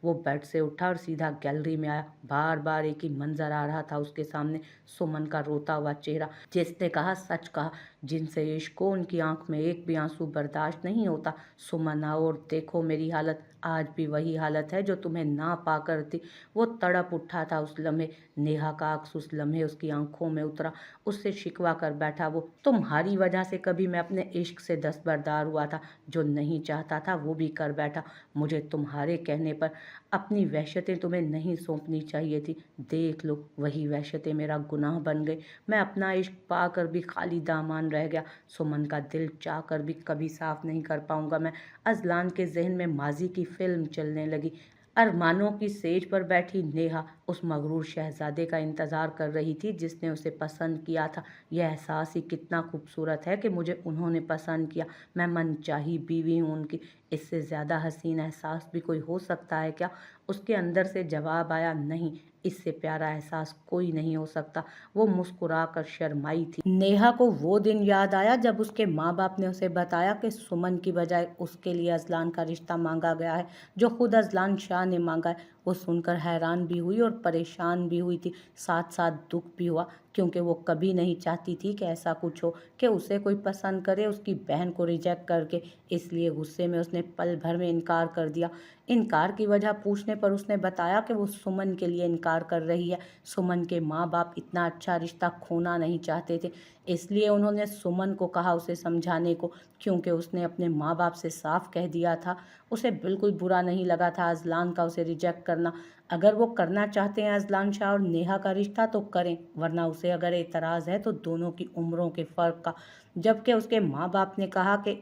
वो बेड से उठा और सीधा गैलरी में आया। बार बार एक ही मंजर आ रहा था उसके सामने, सुमन का रोता हुआ चेहरा। जिसने कहा सच कहा, जिनसे इश्क हो उनकी आंख में एक भी आंसू बर्दाश्त नहीं होता। सुमन आओ और देखो मेरी हालत, आज भी वही हालत है जो तुम्हें ना पाकर थी। वो तड़प उठा था उस लम्हे। नेहा का अक्स उस लम्हे उसकी आंखों में उतरा। उससे शिकवा कर बैठा वो, तुम्हारी वजह से कभी मैं अपने इश्क से दस्तबरदार हुआ था। जो नहीं चाहता था वो भी कर बैठा। मुझे तुम्हारे कहने पर अपनी वहशतें तुम्हें नहीं सौंपनी चाहिए थी। देख लो वही वहशतें मेरा गुनाह बन गई। मैं अपना इश्क पाकर भी खाली दामन रह गया। सुमन का दिल चाह कर भी कभी साफ नहीं कर पाऊंगा मैं। अजलान के जहन में माजी की फिल्म चलने लगी। अरमानों की सेज पर बैठी नेहा उस मगरूर शहजादे का इंतजार कर रही थी जिसने उसे पसंद किया था। यह एहसास ही कितना खूबसूरत है कि मुझे उन्होंने पसंद किया। मैं मनचाही बीवी हूँ उनकी। इससे ज़्यादा हसीन एहसास भी कोई हो सकता है क्या? उसके अंदर से जवाब आया, नहीं, इससे प्यारा एहसास कोई नहीं हो सकता। वो मुस्कुरा कर शर्माई थी। नेहा को वो दिन याद आया जब उसके माँ बाप ने उसे बताया कि सुमन की बजाय उसके लिए अजलान का रिश्ता मांगा गया है, जो खुद अजलान शाह ने मांगा है। वो सुनकर हैरान भी हुई और परेशान भी हुई थी, साथ साथ दुख भी हुआ, क्योंकि वो कभी नहीं चाहती थी कि ऐसा कुछ हो कि उसे कोई पसंद करे उसकी बहन को रिजेक्ट करके। इसलिए गुस्से में उसने पल भर में इनकार कर दिया। इनकार की वजह पूछने पर उसने बताया कि वो सुमन के लिए इनकार कर रही है। सुमन के माँ बाप इतना अच्छा रिश्ता खोना नहीं चाहते थे, इसलिए उन्होंने सुमन को कहा उसे समझाने को, क्योंकि उसने अपने माँ बाप से साफ कह दिया था। उसे बिल्कुल बुरा नहीं लगा था अजलान का उसे रिजेक्ट करना। अगर वो करना चाहते हैं अजलान शाह और नेहा का रिश्ता तो करें, वरना उसे अगर एतराज़ है तो दोनों की उम्रों के फ़र्क का। जबकि उसके माँ बाप ने कहा कि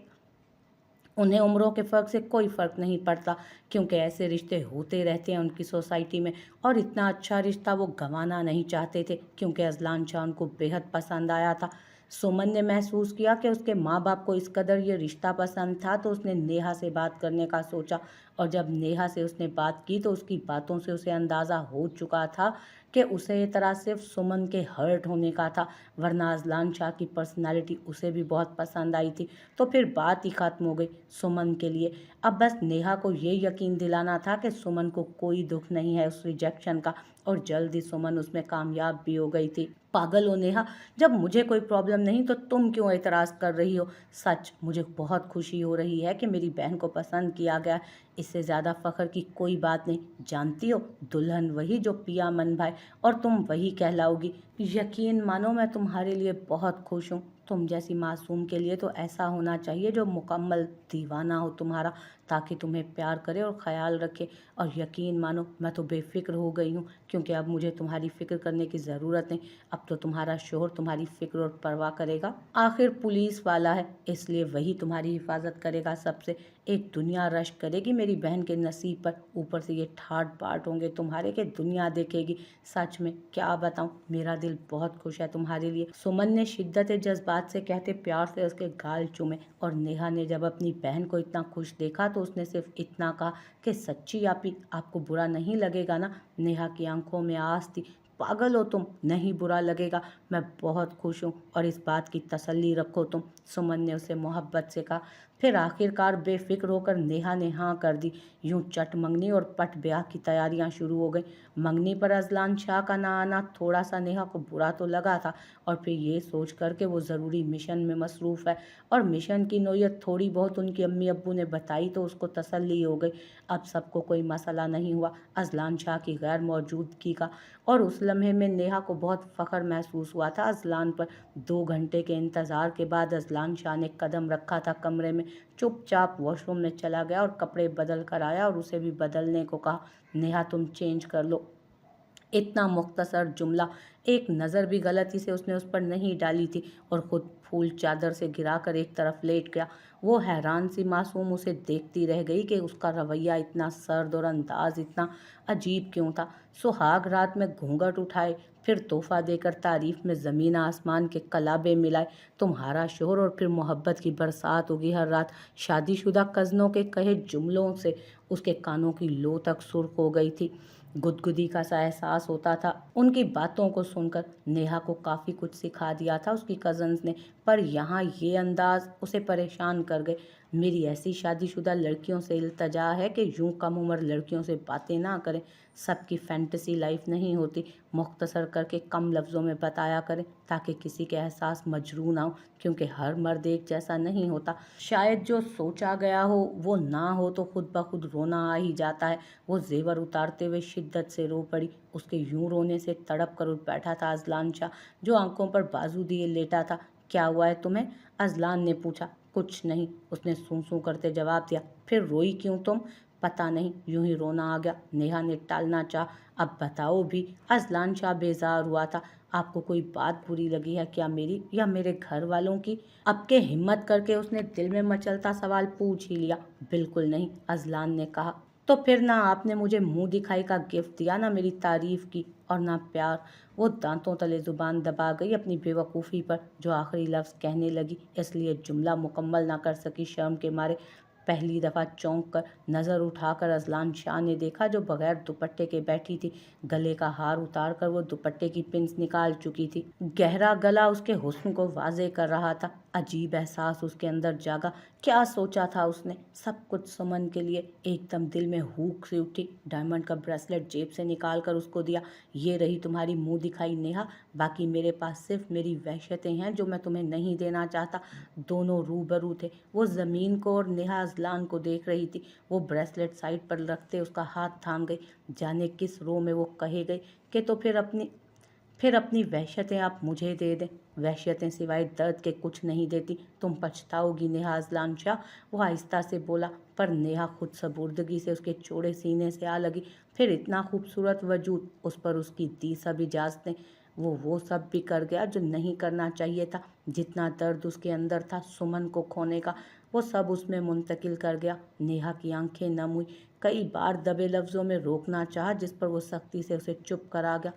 उन्हें उम्रों के फ़र्क से कोई फ़र्क नहीं पड़ता, क्योंकि ऐसे रिश्ते होते रहते हैं उनकी सोसाइटी में, और इतना अच्छा रिश्ता वो गंवाना नहीं चाहते थे, क्योंकि अजलान शाह उनको बेहद पसंद आया था। सुमन ने महसूस किया कि उसके माँ बाप को इस कदर ये रिश्ता पसंद था, तो उसने नेहा से बात करने का सोचा। और जब नेहा से उसने बात की तो उसकी बातों से उसे अंदाज़ा हो चुका था कि उसे ये तरह सिर्फ सुमन के हर्ट होने का था, वरना अजलान शाह की पर्सनालिटी उसे भी बहुत पसंद आई थी। तो फिर बात ही ख़त्म हो गई सुमन के लिए। अब बस नेहा को ये यकीन दिलाना था कि सुमन को कोई दुख नहीं है उस रिजेक्शन का, और जल्द ही सुमन उसमें कामयाब भी हो गई थी। पागल हो नेहा, जब मुझे कोई प्रॉब्लम नहीं तो तुम क्यों एतराज़ कर रही हो? सच मुझे बहुत खुशी हो रही है कि मेरी बहन को पसंद किया गया। इससे ज़्यादा फ़ख्र की कोई बात नहीं। जानती हो, दुल्हन वही जो पिया मन भाए, और तुम वही कहलाओगी। यकीन मानो मैं तुम्हारे लिए बहुत खुश हूँ। तुम जैसी मासूम के लिए तो ऐसा होना चाहिए जो मुकम्मल दीवाना हो तुम्हारा, ताकि तुम्हें प्यार करे और ख्याल रखे। और यकीन मानो मैं तो बेफिक्र हो गई हूँ, क्योंकि अब मुझे तुम्हारी फ़िक्र करने की ज़रूरत नहीं। अब तो तुम्हारा शोहर तुम्हारी फ़िक्र और परवाह करेगा। आखिर पुलिस वाला है, इसलिए वही तुम्हारी हिफाजत करेगा सबसे। एक दुनिया रश्क करेगी मेरी बहन के नसीब पर, ऊपर से ये ठाट बाट होंगे तुम्हारे के दुनिया देखेगी। सच में क्या बताऊं, मेरा दिल बहुत खुश है तुम्हारे लिए। सुमन ने शिद्दत जज्बात से कहते प्यार से उसके गाल चूमे, और नेहा ने जब अपनी बहन को इतना खुश देखा तो उसने सिर्फ इतना कहा कि सच्ची आपी, आपको बुरा नहीं लगेगा ना? नेहा की आंखों में आस थी। पागल हो तुम, नहीं बुरा लगेगा, मैं बहुत खुश हूँ, और इस बात की तसल्ली रखो तुम, सुमन ने उसे मोहब्बत से कहा। फिर आखिरकार बेफिक्र होकर नेहा ने हाँ कर दी। यूं चट मंगनी और पट ब्याह की तैयारियां शुरू हो गई। मंगनी पर अजलान शाह का ना आना थोड़ा सा नेहा को बुरा तो लगा था, और फिर ये सोच कर के वो ज़रूरी मिशन में मसरूफ़ है, और मिशन की नोयत थोड़ी बहुत उनकी अम्मी अब्बू ने बताई तो उसको तसल्ली हो गई। अब सबको कोई मसला नहीं हुआ अजलान शाह की गैर मौजूदगी का, और उस लम्हे में नेहा को बहुत फ़ख्र महसूस हुआ था अजलान पर। 2 घंटे के इंतज़ार के बाद अजलान शाह ने कदम रखा था कमरे में, चुपचाप वॉशरूम में चला गया और कपड़े बदल कर आया और उसे भी बदलने को कहा। नेहा तुम चेंज कर लो। इतना मुख्तसर जुमला, एक नज़र भी गलती से उसने उस पर नहीं डाली थी, और ख़ुद फूल चादर से गिराकर एक तरफ लेट गया। वो हैरान सी मासूम उसे देखती रह गई कि उसका रवैया इतना सर्द और अंदाज इतना अजीब क्यों था। सुहाग रात में घूंघट उठाए, फिर तोहफा देकर तारीफ में ज़मीन आसमान के कलाबे मिलाए। तुम्हारा शोहर, और फिर मोहब्बत की बरसात होगी हर रात। शादीशुदा कज़नों के कहे जुमलों से उसके कानों की लो तक सुर्ख हो गई थी। गुदगुदी का सा एहसास होता था उनकी बातों को सुनकर। नेहा को काफ़ी कुछ सिखा दिया था उसकी कज़न्स ने, पर यहाँ ये अंदाज उसे परेशान कर कर गए। मेरी ऐसी शादीशुदा लड़कियों से इल्तजा है कि यूं कम उम्र लड़कियों से बातें ना करें। सबकी फैंटेसी लाइफ नहीं होती, मुख्तसर करके कम लफ्ज़ों में बताया करें ताकि किसी के एहसास मजरू ना हो, क्योंकि हर मर्द एक जैसा नहीं होता। शायद जो सोचा गया हो वो ना हो तो खुद ब खुद रोना आ ही जाता है। वो जेवर उतारते हुए शिद्दत से रो पड़ी। उसके यूं रोने से तड़प कर उठ बैठा था अजलान शाह, जो आंखों पर बाजू दिए लेटा था। क्या हुआ है तुम्हें? अजलान ने पूछा। कुछ नहीं, उसने सूं सूं करते जवाब दिया। फिर रोई क्यों तुम? पता नहीं, यूं ही रोना आ गया, नेहा ने टालना चाहा। अब बताओ भी। अजलान शाह बेजार हुआ था। आपको कोई बात बुरी लगी है क्या, मेरी या मेरे घर वालों की? अब के हिम्मत करके उसने दिल में मचलता सवाल पूछ ही लिया। बिल्कुल नहीं, अजलान ने कहा। तो फिर ना आपने मुझे मुंह दिखाई का गिफ्ट दिया, ना मेरी तारीफ की और ना प्यार। वो दांतों तले जुबान दबा गई अपनी बेवकूफ़ी पर। जो आखिरी लफ्ज़ कहने लगी इसलिए जुमला मुकम्मल ना कर सकी शर्म के मारे। पहली दफ़ा चौंक कर नज़र उठाकर अजलान शाह ने देखा, जो बगैर दुपट्टे के बैठी थी। गले का हार उतार कर वो दुपट्टे की पिंस निकाल चुकी थी। गहरा गला उसके हुस्न को वाज़े कर रहा था। अजीब एहसास उसके अंदर जागा। क्या सोचा था उसने? सब कुछ सुमन के लिए। एकदम दिल में हुक सी उठी। डायमंड का ब्रेसलेट जेब से निकाल कर उसको दिया। ये रही तुम्हारी मुंह दिखाई नेहा। बाकी मेरे पास सिर्फ मेरी वहशतें हैं जो मैं तुम्हें नहीं देना चाहता। दोनों रूबरू थे। वो ज़मीन को और नेहा अजलान को देख रही थी। वो ब्रेसलेट साइड पर रखते उसका हाथ थाम गई। जाने किस रो में वो कहे गई कि तो फिर अपनी वहशतें आप मुझे दे दें। वहशतें सिवाय दर्द के कुछ नहीं देती। तुम पछताओगी नेहा, अजलान शाह वो आहिस्ता से बोला। पर नेहा खुद सबुर्दगी से उसके चौड़े सीने से आ लगी। फिर इतना खूबसूरत वजूद, उस पर उसकी दी सब इजाज़तें। वो सब भी कर गया जो नहीं करना चाहिए था। जितना दर्द उसके अंदर था सुमन को खोने का, वो सब उसमें मुंतकिल कर गया। नेहा की आंखें नम हुई। कई बार दबे लफ्ज़ों में रोकना चाहा, जिस पर वो सख्ती से उसे चुप करा गया।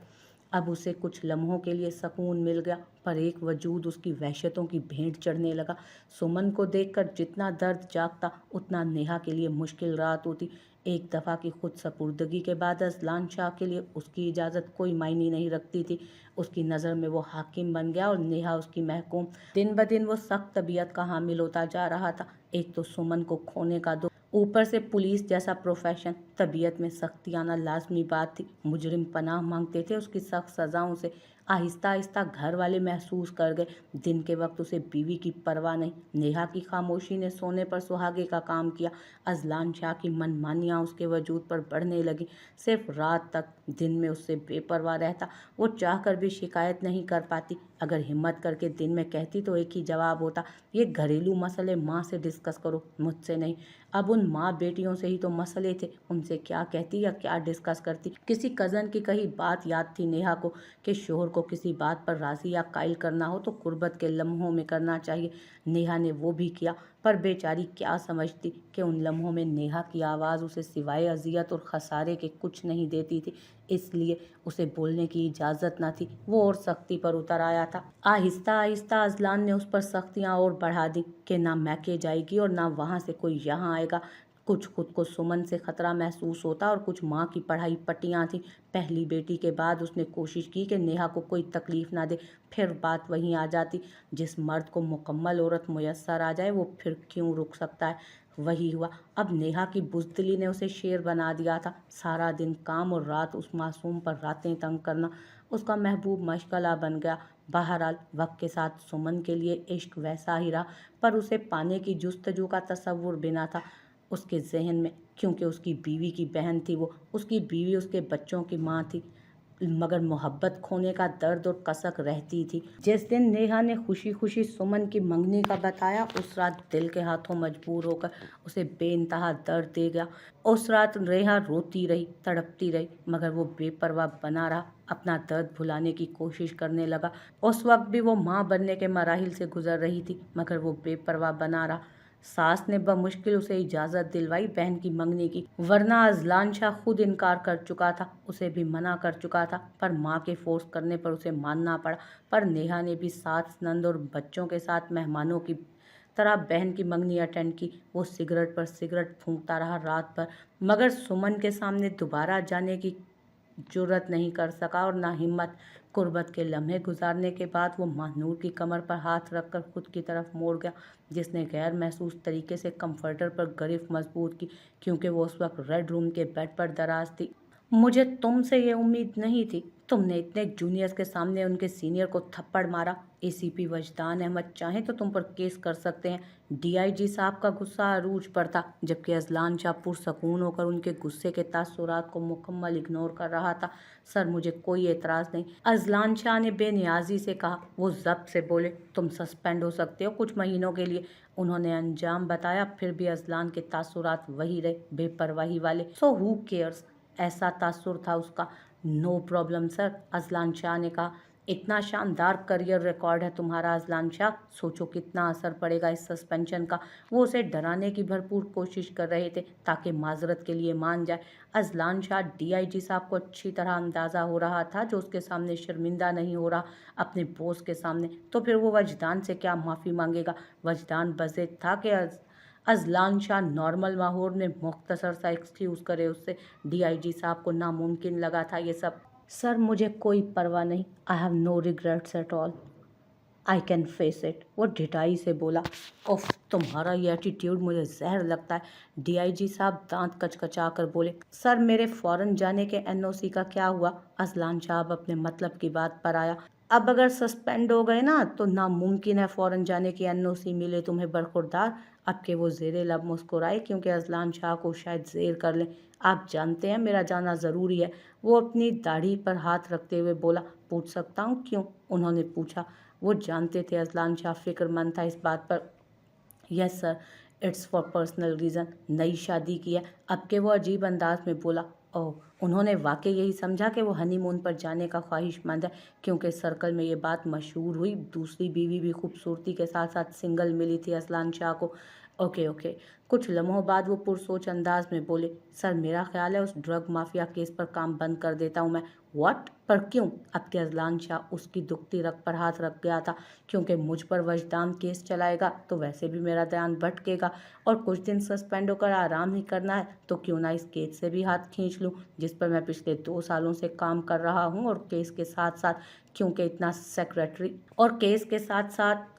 अब उसे कुछ लम्हों के लिए सुकून मिल गया, पर एक वजूद उसकी वहशतों की भेंट चढ़ने लगा। सुमन को देखकर जितना दर्द जागता उतना नेहा के लिए मुश्किल रात होती। एक दफ़ा की खुद सपुर्दगी के बाद अजलान शाह के लिए उसकी इजाज़त कोई मायने नहीं रखती थी। उसकी नज़र में वो हाकिम बन गया और नेहा उसकी महकूम। दिन ब दिन वो सख्त तबीयत का हामिल होता जा रहा था। एक तो सुमन को खोने का दुख, ऊपर से पुलिस जैसा प्रोफेशन। तबीयत में सख्ती आना लाजमी बात थी। मुजरिम पनाह मांगते थे उसकी सख्त सज़ाओं से। आहिस्ता आहिस्ता घर वाले महसूस कर गए। दिन के वक्त उसे बीवी की परवाह नहीं। नेहा की खामोशी ने सोने पर सुहागे का काम किया। अजलान शाह की मनमानियाँ उसके वजूद पर बढ़ने लगी। सिर्फ रात तक, दिन में उससे बेपरवाह रहता। वो चाहकर भी शिकायत नहीं कर पाती। अगर हिम्मत करके दिन में कहती तो एक ही जवाब होता, ये घरेलू मसले माँ से डिस्कस करो, मुझसे नहीं। अब उन माँ बेटियों से ही तो मसले थे, उनसे क्या कहती या क्या डिस्कस करती। किसी कज़न की कही बात याद थी नेहा को कि शोहर को किसी बात पर राज़ी या कायल करना हो तो कुर्बत के लम्हों में करना चाहिए। नेहा ने वो भी किया, पर बेचारी क्या समझती कि उन लम्हों में नेहा की आवाज़ उसे सिवाय अजियत और खसारे के कुछ नहीं देती थी। इसलिए उसे बोलने की इजाज़त न थी। वो और सख्ती पर उतर आया था। आहिस्ता आहिस्ता अजलान ने उस पर सख्तियाँ और बढ़ा दी कि ना मैके जाएगी और ना वहाँ से कोई यहाँ आएगा। कुछ खुद को सुमन से खतरा महसूस होता और कुछ माँ की पढ़ाई पट्टियाँ थी। पहली बेटी के बाद उसने कोशिश की कि नेहा को कोई तकलीफ ना दे। फिर बात वहीं आ जाती, जिस मर्द को मुकम्मल औरत मुयस्सर आ जाए वो फिर क्यों रुक सकता है। वही हुआ। अब नेहा की बुज़दिली ने उसे शेर बना दिया था। सारा दिन काम और रात उस मासूम पर रातें तंग करना उसका महबूब मशगला बन गया। बहरहाल वक्त के साथ सुमन के लिए इश्क वैसा ही रहा, पर उसे पाने की जुस्तजू का तसव्वुर भी न था उसके जहन में, क्योंकि उसकी बीवी की बहन थी वो। उसकी बीवी उसके बच्चों की माँ थी, मगर मोहब्बत खोने का दर्द और कसक रहती थी। जिस दिन नेहा ने खुशी खुशी सुमन की मंगनी का बताया, उस रात दिल के हाथों मजबूर होकर उसे बेइंतहा दर्द दे गया। उस रात नेहा रोती रही, तड़पती रही, मगर वो बेपरवाह बना रहा, अपना दर्द भुलाने की कोशिश करने लगा। उस वक्त भी वो माँ बनने के मराहिल से गुजर रही थी, मगर वो बेपरवाह बना रहा। सास ने बमुश्किल उसे इजाज़त दिलवाई बहन की मंगनी की, वरना अजलान शाह खुद इनकार कर चुका था, उसे भी मना कर चुका था, पर माँ के फोर्स करने पर उसे मानना पड़ा। पर नेहा ने भी सास, नंद और बच्चों के साथ मेहमानों की तरह बहन की मंगनी अटेंड की। वो सिगरेट पर सिगरेट फूंकता रहा रात भर, मगर सुमन के सामने दोबारा जाने की जुर्रत नहीं कर सका और ना हिम्मत। कुर्बत के लम्हे गुजारने के बाद वो महानूर की कमर पर हाथ रखकर खुद की तरफ मोड़ गया, जिसने गैर महसूस तरीके से कंफर्टर पर गिरफ्त मजबूत की, क्योंकि वो उस वक्त रेड रूम के बेड पर दराज थी। मुझे तुमसे ये उम्मीद नहीं थी। तुमने इतने जूनियर्स के सामने उनके सीनियर को थप्पड़ मारा। एसीपी वजदान अहमद चाहे तो तुम पर केस कर सकते हैं। डीआईजी साहब का गुस्सा अरूज पर था, जबकि अजलान शाह पुरसकून होकर उनके गुस्से के तासुरात को मुकम्मल इग्नोर कर रहा था। सर, मुझे कोई एतराज़ नहीं, अजलान शाह ने बेनियाजी से कहा। वो जब्त से बोले, तुम सस्पेंड हो सकते हो कुछ महीनों के लिए। उन्होंने अंजाम बताया, फिर भी अजलान के तासुरात वही रहे, बेपरवाही वाले। सो हु केयर्स, ऐसा तासुर था उसका। No problem sir, Ajlan Shah ने कहा। इतना शानदार करियर रिकॉर्ड है तुम्हारा अजलान शाह, सोचो कितना असर पड़ेगा इस सस्पेंशन का। वो उसे डराने की भरपूर कोशिश कर रहे थे ताकि माजरत के लिए मान जाए। अजलान शाह डीआईजी साहब को अच्छी तरह अंदाज़ा हो रहा था जो उसके सामने शर्मिंदा नहीं हो रहा, अपने बॉस के सामने, तो फिर वो वजदान से क्या माफ़ी मांगेगा। वजदान बज़िद था कि अजलान शाह नॉर्मल माहौल में मुख्तसर सा एक्सक्यूज़ करे उससे। डीआईजी साहब को नामुमकिन लगा था ये सब। सर, मुझे कोई परवाह नहीं, I have no regrets at all, I can face it, वो ढिठाई से बोला। उफ, तुम्हारा ये एटीट्यूड मुझे जहर लगता है। डीआईजी साहब दांत कचकचा कर बोले। सर, मेरे फौरन जाने के एनओसी का क्या हुआ। अजलान साहब अपने मतलब की बात पर आया। अब अगर सस्पेंड हो गए ना तो नामुमकिन है फौरन जाने की एनओसी मिले तुम्हें बरखुरदार। अब के वो जेरे लब मुस्कुराए, क्योंकि अजलान शाह को शायद जेर कर लें। आप जानते हैं मेरा जाना ज़रूरी है। वो अपनी दाढ़ी पर हाथ रखते हुए बोला। पूछ सकता हूँ क्यों, उन्होंने पूछा। वो जानते थे अजलान शाह फिक्रमंद था इस बात पर। Yes sir, it's for personal reason, नई शादी की है। अब के वो अजीब अंदाज में बोला। ओह, उन्होंने वाकई यही समझा कि वो हनीमून पर जाने का ख्वाहिशमंद है, क्योंकि सर्कल में ये बात मशहूर हुई। दूसरी बीवी भी खूबसूरती के साथ साथ सिंगल मिली थी अजलान शाह को। ओके ओके, कुछ लम्हों बाद वो पुरसोच अंदाज में बोले। सर, मेरा ख्याल है उस ड्रग माफिया केस पर काम बंद कर देता हूँ मैं। व्हाट, पर क्यों। अब के अजलान शाह उसकी दुखती रग पर हाथ रख गया था, क्योंकि मुझ पर वजदान केस चलाएगा तो वैसे भी मेरा ध्यान भटकेगा, और कुछ दिन सस्पेंड होकर आराम ही करना है तो क्यों ना इस केस से भी हाथ खींच लूँ, जिस पर मैं पिछले 2 सालों से काम कर रहा हूँ। और केस के साथ साथ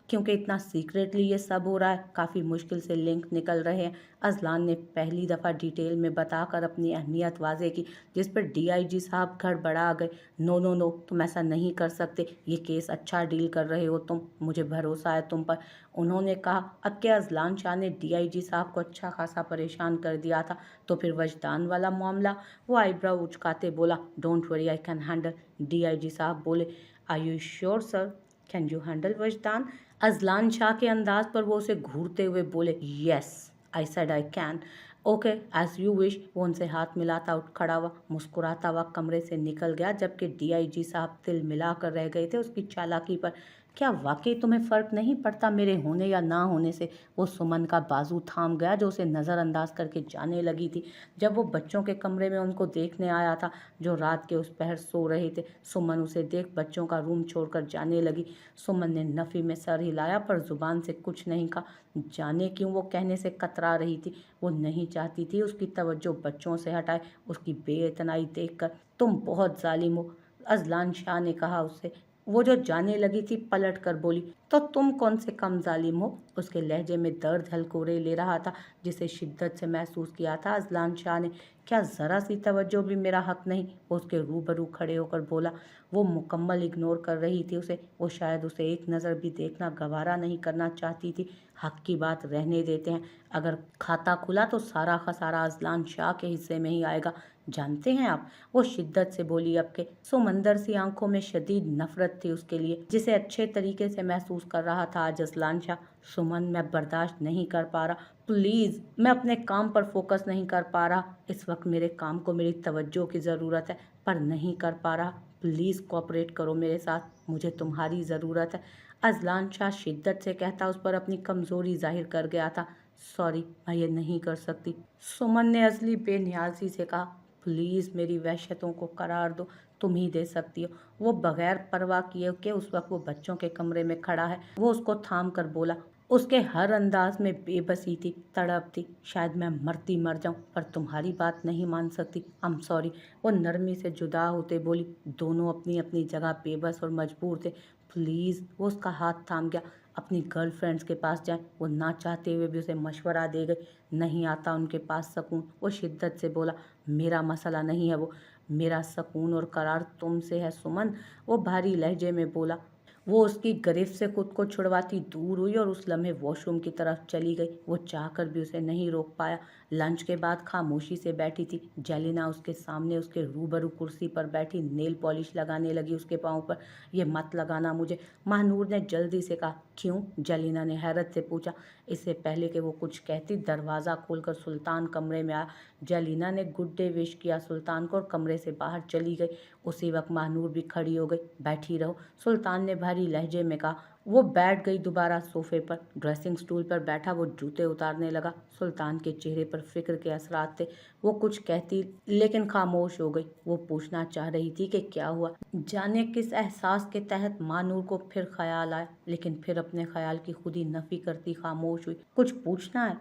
क्योंकि इतना सीक्रेटली ये सब हो रहा है, काफ़ी मुश्किल से लिंक निकल रहे हैं। अजलान ने पहली दफ़ा डिटेल में बताकर अपनी अहमियत वाजे की, जिस पर डीआईजी साहब गड़बड़ा गए। नो नो नो, तुम ऐसा नहीं कर सकते, ये केस अच्छा डील कर रहे हो तुम, मुझे भरोसा है तुम पर, उन्होंने कहा। अब क्या अजलान शाह ने डीआईजी साहब को अच्छा खासा परेशान कर दिया था, तो फिर वजदान वाला मामला। वो आईब्रो उचकाते बोला। Don't worry, I can handle. DIG साहब बोले। Are you sure sir, can you handle Wajdan. Ajlan Shah के अंदाज पर वो उसे घूरते हुए बोले। Yes, I said I can. Okay, as you wish. वो उनसे हाथ मिलाता उठ खड़ा हुआ, मुस्कुराता हुआ कमरे से निकल गया, जबकि डीआईजी साहब तिल मिला कर रह गए थे उसकी चालाकी पर। क्या वाकई तुम्हें फ़र्क नहीं पड़ता मेरे होने या ना होने से। वो सुमन का बाजू थाम गया जो उसे नज़रअंदाज करके जाने लगी थी। जब वो बच्चों के कमरे में उनको देखने आया था जो रात के उस पहर सो रहे थे, सुमन उसे देख बच्चों का रूम छोड़कर जाने लगी। सुमन ने नफ़ी में सर हिलाया पर जुबान से कुछ नहीं कहा। जाने क्यों वो कहने से कतरा रही थी। वो नहीं चाहती थी उसकी तवज्जो बच्चों से हटाए उसकी बेइतनाई देखकर। तुम बहुत जालिम हो, अजलान शाह ने कहा उससे। वो जो जाने लगी थी पलट कर बोली, तो तुम कौन से कम जालिम हो। उसके लहजे में दर्द हलकोरे ले रहा था, जिसे शिद्दत से महसूस किया था अजलान शाह ने। क्या ज़रा सी तवज्जो भी मेरा हक नहीं, वो उसके रूबरू खड़े होकर बोला। वो मुकम्मल इग्नोर कर रही थी उसे। वो शायद उसे एक नज़र भी देखना गवारा नहीं करना चाहती थी। हक की बात रहने देते हैं, अगर खाता खुला तो सारा खसारा अजलान शाह के हिस्से में ही आएगा, जानते हैं आप। वो शिद्दत से बोली। अब के समंदर सी आंखों में शदीद नफरत थी उसके लिए, जिसे अच्छे तरीके से महसूस कर रहा था आज अजलान शाह। सुमन, मैं बर्दाश्त नहीं कर पा रहा, प्लीज़, मैं अपने काम पर फोकस नहीं कर पा रहा। इस वक्त मेरे काम को मेरी तवज्जो की ज़रूरत है, पर नहीं कर पा रहा। प्लीज़ कोऑपरेट करो मेरे साथ, मुझे तुम्हारी ज़रूरत है। अजलान शाह शिद्दत से कहता उस पर अपनी कमज़ोरी जाहिर कर गया था। सॉरी, मैं ये नहीं कर सकती, सुमन ने असली बेनियाजी से कहा। प्लीज़ मेरी वहशतों को करार दो, तुम ही दे सकती हो। वो बगैर परवाह किए कि उस वक्त वो बच्चों के कमरे में खड़ा है। वो उसको थाम कर बोला। उसके हर अंदाज में बेबसी थी, तड़प थी। शायद मैं मरती मर जाऊं पर तुम्हारी बात नहीं मान सकती। I am sorry. वो नरमी से जुदा होते बोली। दोनों अपनी अपनी जगह बेबस और मजबूर थे। प्लीज़। वो उसका हाथ थाम गया। अपनी गर्लफ्रेंड्स के पास जाए। वो ना चाहते हुए भी उसे मशवरा दे गई। नहीं आता उनके पास सुकून। वो शिद्दत से बोला, मेरा मसला नहीं है वो, मेरा सुकून और करार तुमसे है सुमन। वो भारी लहजे में बोला। वो उसकी गिरफ्त से खुद को छुड़वाती दूर हुई और उस लम्हे वॉशरूम की तरफ चली गई। वो चाहकर भी उसे नहीं रोक पाया। लंच के बाद खामोशी से बैठी थी। जेलिना उसके सामने उसके रूबरू कुर्सी पर बैठी नेल पॉलिश लगाने लगी उसके पाँव पर। ये मत लगाना मुझे, महानूर ने जल्दी से कहा। क्यों? जेलिना ने हैरत से पूछा। इससे पहले कि वो कुछ कहती, दरवाज़ा खोलकर सुल्तान कमरे में आया। जेलिना ने गुड डे विश किया सुल्तान को और कमरे से बाहर चली गई। उसी वक्त महानूर भी खड़ी हो गई। बैठी रहो, सुल्तान ने भारी लहजे में कहा। वो बैठ गई दोबारा सोफे पर। ड्रेसिंग स्टूल पर बैठा वो जूते उतारने लगा। सुल्तान के चेहरे पर फिक्र के असरात थे। वो कुछ कहती लेकिन खामोश हो गई। वो पूछना चाह रही थी कि क्या हुआ। जाने किस एहसास के तहत महानूर को फिर ख्याल आया, लेकिन फिर अपने ख्याल की खुद ही नफी करती खामोश हुई। कुछ पूछना है,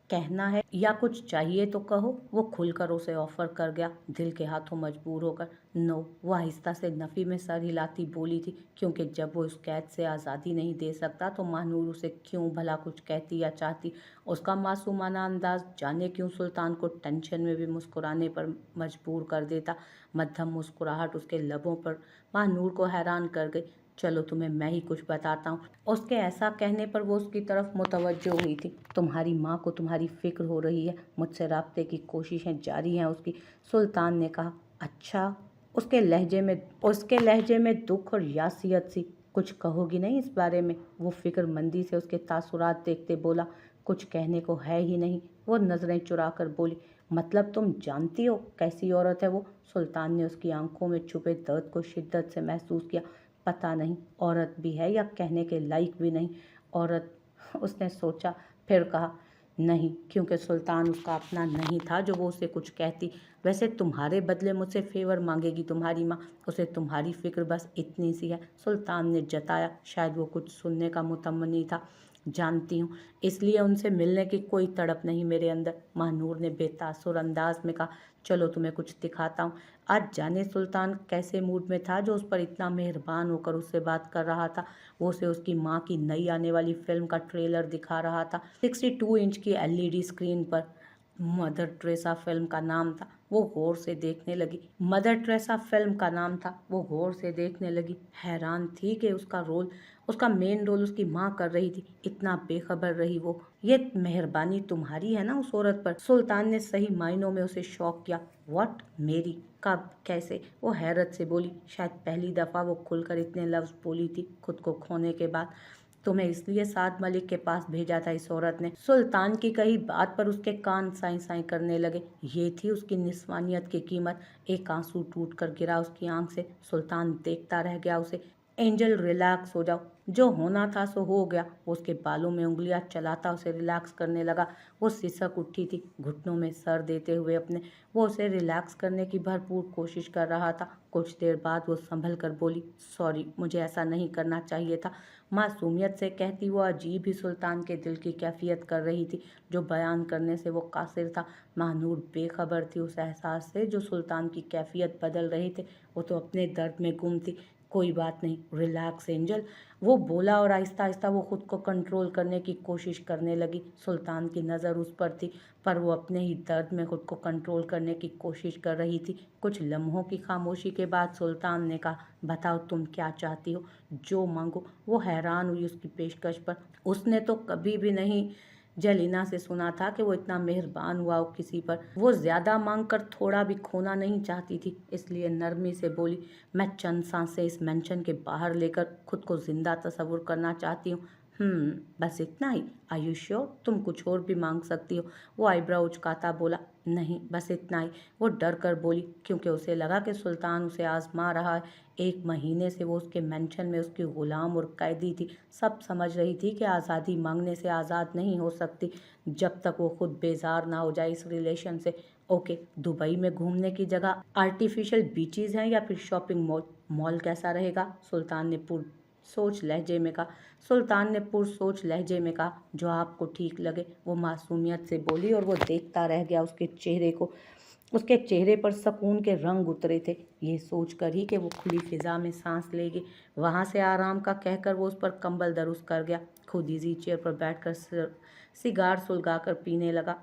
कहना है या कुछ चाहिए तो कहो। वो खुलकर उसे ऑफर कर गया, दिल के हाथों मजबूर होकर। नो। वो आहिस्ता से नफ़ी में सर हिलाती बोली थी, क्योंकि जब वो उस कैद से आज़ादी नहीं दे सकता तो महानूर उसे क्यों भला कुछ कहती या चाहती। उसका मासूमाना अंदाज जाने क्यों सुल्तान को टेंशन में भी मुस्कुराने पर मजबूर कर देता। मध्यम मुस्कुराहट उसके लबों पर महानूर को हैरान कर गई। चलो तुम्हें मैं ही कुछ बताता हूँ। उसके ऐसा कहने पर वो उसकी तरफ मुतवज्जो हुई थी। तुम्हारी माँ को तुम्हारी फिक्र हो रही है, मुझसे राब्ते की कोशिशें जारी हैं उसकी, सुल्तान ने कहा। अच्छा। उसके लहजे में दुख और यासियत सी। कुछ कहोगी नहीं इस बारे में? वो फिक्रमंदी से उसके तासुरात देखते बोला। कुछ कहने को है ही नहीं। वो नज़रें चुरा कर बोली। मतलब तुम जानती हो कैसी औरत है वो? सुल्तान ने उसकी आंखों में छुपे दर्द को शिद्दत से महसूस किया। पता नहीं, औरत भी है या कहने के लायक भी नहीं। औरत, उसने सोचा, फिर कहा नहीं, क्योंकि सुल्तान उसका अपना नहीं था जो वो उसे कुछ कहती। वैसे तुम्हारे बदले मुझसे फेवर मांगेगी तुम्हारी माँ, उसे तुम्हारी फिक्र बस इतनी सी है, सुल्तान ने जताया। शायद वो कुछ सुनने का मुतमन्नी था। जानती हूँ, इसलिए उनसे मिलने की कोई तड़प नहीं मेरे अंदर, महानूर ने बेतासुर अंदाज में कहा। चलो तुम्हें कुछ दिखाता हूँ। आज जाने सुल्तान कैसे मूड में था जो उस पर इतना मेहरबान होकर उससे बात कर रहा था। वो उसे उसकी माँ की नई आने वाली फिल्म का ट्रेलर दिखा रहा था। 62 इंच की एलईडी स्क्रीन पर मदर टेरेसा फिल्म का नाम था। वो गौर से देखने लगी। मदर टेरेसा फिल्म का नाम था। वो गौर से देखने लगी। हैरान थी कि उसका मेन रोल उसकी माँ कर रही थी। इतना बेखबर रही वो। ये मेहरबानी तुम्हारी है ना उस औरत पर? सुल्तान ने सही मायनों में उसे शॉक किया। व्हाट? मेरी? कब? कैसे? वो हैरत से बोली। शायद पहली दफ़ा वो खुलकर इतने लफ्ज़ बोली थी खुद को खोने के बाद। तुम्हें इसलिए साद मलिक के पास भेजा था इस औरत ने? सुल्तान की कही बात पर उसके कान साई साई करने लगे। ये थी उसकी निस्वानियत की कीमत। एक आंसू टूट कर गिरा उसकी आंख से। सुल्तान देखता रह गया उसे। एंजल, रिलैक्स हो जाओ, जो होना था सो हो गया। वो उसके बालों में उंगलियां चलाता उसे रिलैक्स करने लगा। वो सिसक उठी थी, घुटनों में सर देते हुए अपने। वो उसे रिलैक्स करने की भरपूर कोशिश कर रहा था। कुछ देर बाद वो संभल कर बोली, सॉरी, मुझे ऐसा नहीं करना चाहिए था। मासूमियत से कहती वो अजीब ही सुल्तान के दिल की कैफियत कर रही थी, जो बयान करने से वो कासिर था। महानूर बेखबर थी उस एहसास से जो सुल्तान की कैफियत बदल रहे थे। वो तो अपने दर्द में गुम थी। कोई बात नहीं, रिलैक्स एंजल, वो बोला और आहिस्ता आहिस्ता वो खुद को कंट्रोल करने की कोशिश करने लगी। सुल्तान की नज़र उस पर थी, पर वो अपने ही दर्द में खुद को कंट्रोल करने की कोशिश कर रही थी। कुछ लम्हों की खामोशी के बाद सुल्तान ने कहा, बताओ तुम क्या चाहती हो? जो मांगो। वो हैरान हुई उसकी पेशकश पर। उसने तो कभी भी नहीं जेलिना से सुना था कि वो इतना मेहरबान हुआ हो किसी पर। वो ज्यादा मांग कर थोड़ा भी खोना नहीं चाहती थी, इसलिए नरमी से बोली, मैं चंद सांसें इस मेंशन के बाहर लेकर खुद को जिंदा तस्वुर करना चाहती हूँ। बस इतना ही? आयुष श्योर? तुम कुछ और भी मांग सकती हो। वो आईब्रो उचकाता बोला, नहीं, बस इतना ही। वो डर कर बोली, क्योंकि उसे लगा कि सुल्तान उसे आजमा रहा है। 1 महीने से वो उसके मेंशन में उसकी गुलाम और कैदी थी। सब समझ रही थी कि आज़ादी मांगने से आज़ाद नहीं हो सकती जब तक वो खुद बेजार ना हो जाए इस रिलेशन से। ओके, दुबई में घूमने की जगह आर्टिफिशियल बीचेस हैं या फिर शॉपिंग मॉल? मॉल कैसा रहेगा? सुल्तान ने सोच लहजे में कहा। सुल्तान ने पुरसोच लहजे में कहा, जो आपको ठीक लगे। वो मासूमियत से बोली और वो देखता रह गया उसके चेहरे को। उसके चेहरे पर सुकून के रंग उतरे थे। ये सोच कर ही कि वो खुली फिजा में सांस लेगी। वहाँ से आराम का कहकर वो उस पर कंबल दरुस कर गया। खुद इजी चेयर पर बैठकर सिगार सुलगाकर पीने लगा।